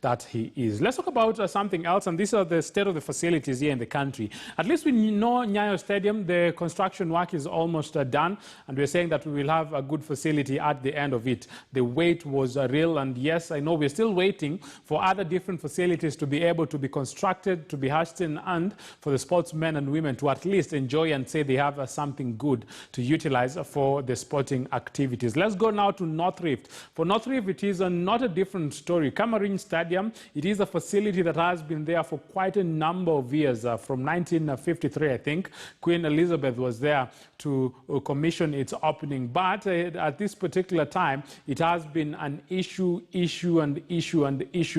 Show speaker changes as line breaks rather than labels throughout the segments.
that he is. Let's talk about something else, and these are the state of the facilities here in the country. At least we know Nyayo Stadium, the construction work is almost done, and we're saying that we will have a good facility at the end of it. The wait was real, and yes, I know we're still waiting for other different facilities to be able to be constructed, to be hastened, and for the sportsmen and women to at least enjoy and say they have something good to utilize for the sporting activities. Let's go now to North Rift. For North Rift, it is not a different story. Camarine Stadium, it is a facility that has been there for quite a number of years. From 1953, I think, Queen Elizabeth was there to commission its opening. But at this particular time, it has been an issue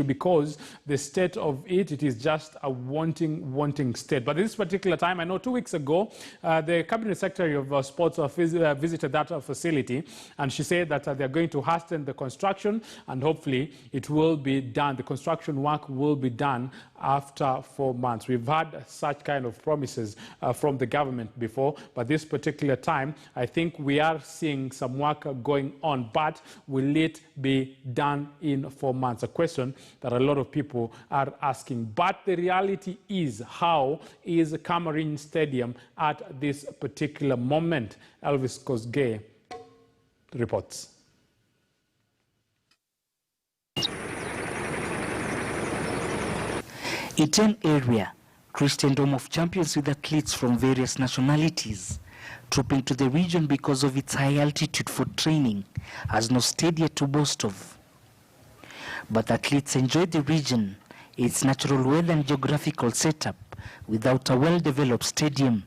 because the state of it is just a wanting state. But at this particular time, I know 2 weeks ago, the Cabinet Secretary of Sports visited that facility, and she said that they're going to hasten the construction, and hopefully it will be done. The construction work will be done after 4 months. We've had such kind of promises from the government before, but this particular time, I think we are seeing some work going on. But will it be done in 4 months? A question that a lot of people are asking. But the reality is, how is Camarine Stadium at this particular moment? Elvis Kosgei reports.
Iten area, Christendom of champions with athletes from various nationalities, trooping to the region because of its high altitude for training, has no stadia to boast of. But athletes enjoy the region, its natural weather and geographical setup, without a well-developed stadium.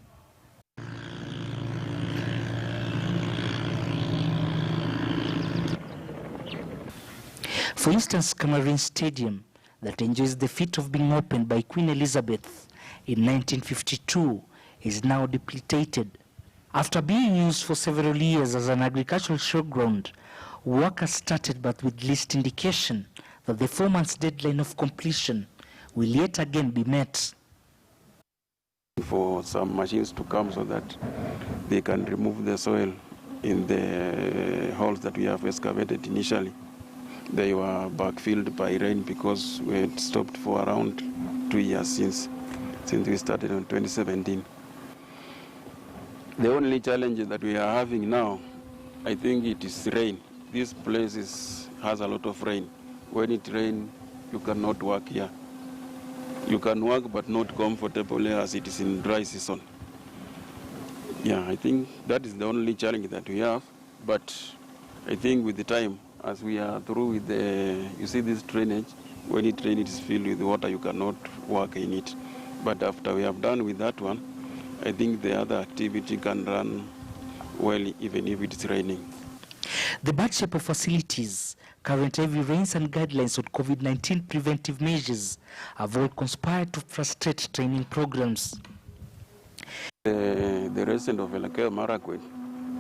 For instance, Camarine Stadium, that enjoys the feat of being opened by Queen Elizabeth in 1952, is now depleted. After being used for several years as an agricultural showground, work has started, but with least indication that the 4 months deadline of completion will yet again be met.
For some machines to come so that they can remove the soil in the holes that we have excavated initially. They were backfilled by rain because we had stopped for around 2 years since we started in 2017. The only challenge that we are having now, I think it is rain. This place has a lot of rain. When it rains, you cannot work here. You can work but not comfortably as it is in dry season. Yeah, I think that is the only challenge that we have. But I think with the time, as we are through with you see this drainage, when it rains, it is filled with water, you cannot work in it. But after we have done with that one, I think the other activity can run well even if it's raining.
The bad shape of facilities, current heavy rains and guidelines on COVID-19 preventive measures have all conspired to frustrate training programs.
The resident of Elakeo Marakwet,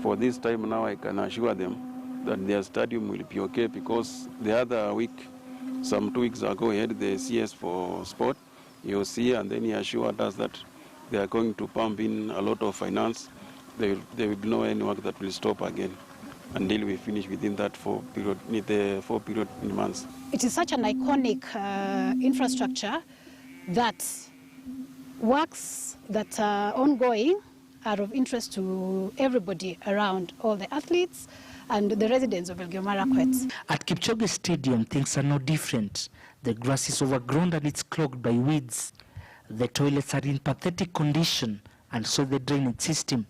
for this time now I can assure them that their stadium will be okay, because the other week, some 2 weeks ago, we had the CS for sport, EOC, and then he assured us that they are going to pump in a lot of finance. There will be no any work that will stop again until we finish within that 4 period months.
It is such an iconic infrastructure that works that are ongoing are of interest to everybody around, all the athletes and the residents of Elgeyo Marakwet.
At Kipchoge Stadium, things are no different. The grass is overgrown and it's clogged by weeds. The toilets are in pathetic condition, and so the drainage system.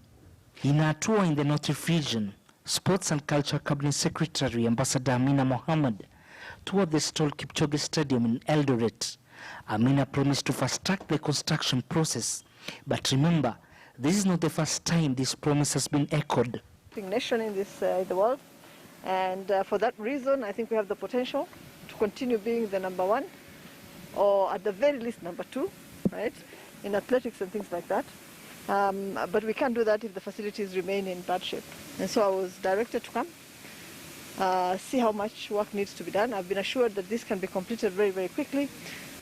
In a tour in the North Rift region, Sports and Culture Cabinet Secretary Ambassador Amina Mohammed toured the stalled Kipchoge Stadium in Eldoret. Amina promised to fast-track the construction process. But remember, this is not the first time this promise has been echoed.
Nation in the world, and for that reason I think we have the potential to continue being the #1, or at the very least #2, right, in athletics and things like that. But we can't do that if the facilities remain in bad shape. And so I was directed to come, see how much work needs to be done. I've been assured that this can be completed very, very quickly.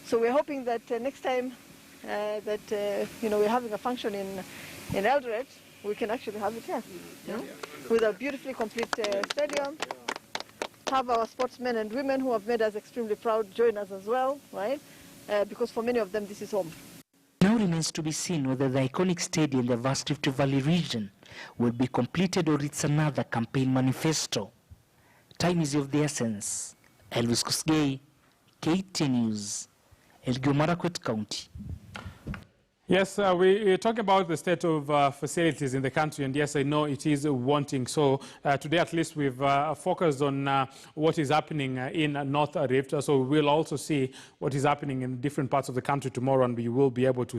So we're hoping that next time that we're having a function in Eldoret, we can actually have it here, with a beautifully complete stadium, have our sportsmen and women who have made us extremely proud join us as well, right? Because for many of them, this is home.
Now remains to be seen whether the iconic stadium in the vast Rift Valley region will be completed or it's another campaign manifesto. Time is of the essence. Elvis Kosgei, KTN News, Elgeyo Marakwet County.
Yes, we're talking about the state of facilities in the country, and yes, I know it is wanting. So today, at least, we've focused on what is happening in North Rift. So we'll also see what is happening in different parts of the country tomorrow, and we will be able to